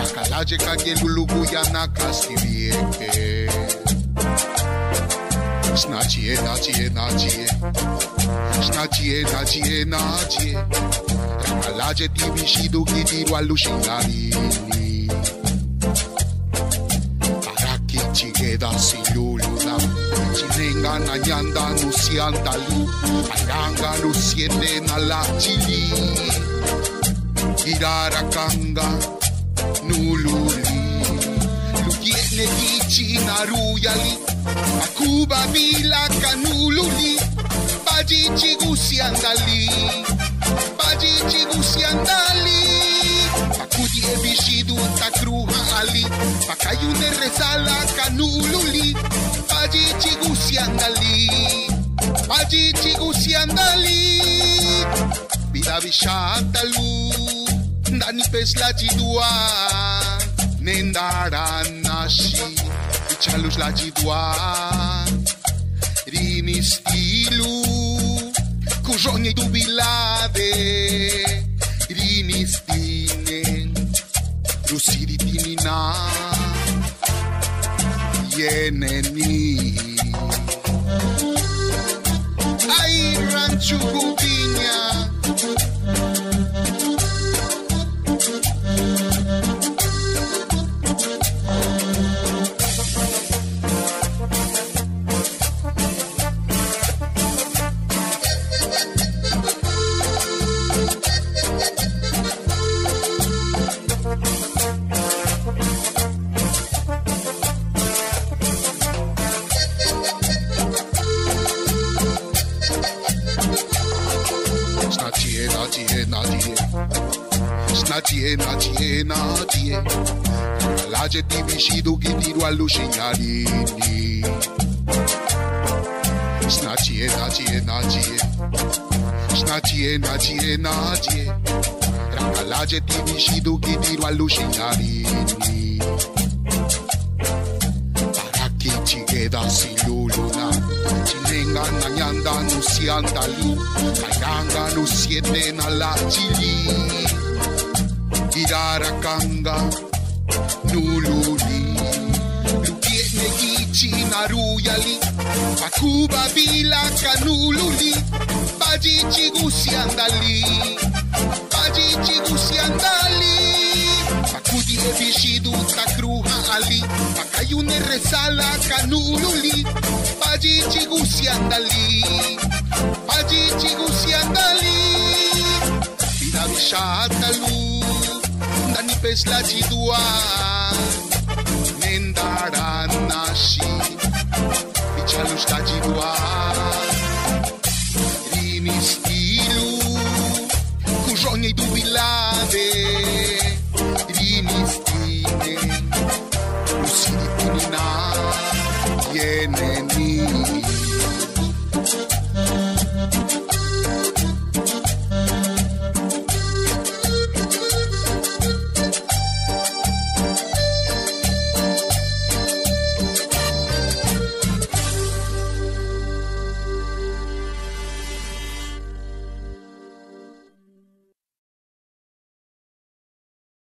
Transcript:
Akalaje kage lulugu ya nakastivieke. Snachie, nachie, nachie. Snachie, nachie, nachie. Akalaje tivishidu kitiru alushingarini. Araki chigeda siluluna. Chinenga na nyanda nusiandalu. Aranga nusiende na la chili. Irarakanga nululi lukiene kichi naruyali akuba bila kanululi bajichi gusiandali akudi ebishidu takruha ali pakayune resala kanululi bajichi gusiandali vida vishantalu Dani pesla jidua Nendara nashi Ichalus la jidua Rinistilu Kujonye dubilade Rinistine Rusiritinina Yeneni Ay ranchu gubinya Natie Alaje tivishidu kitiru alushingarini Snachie Alaje tivishidu kitiru alushingarini Araki chigeda siluluna Chinenga na nyanda nusiandalu Kayanga nusiende na la chili Irarakanga nululi lukiene kichi naruyali akuba bila kanululi bajichi gusiandali akudi ebishidu takruha ali akayune resala kanululi bajichi gusiandali vida vishatalu Dani pesla jidua Nendara nashi Ichalus la jidua Rinistilu Kujonye dubilade Rinistine Usiritinina Yeneni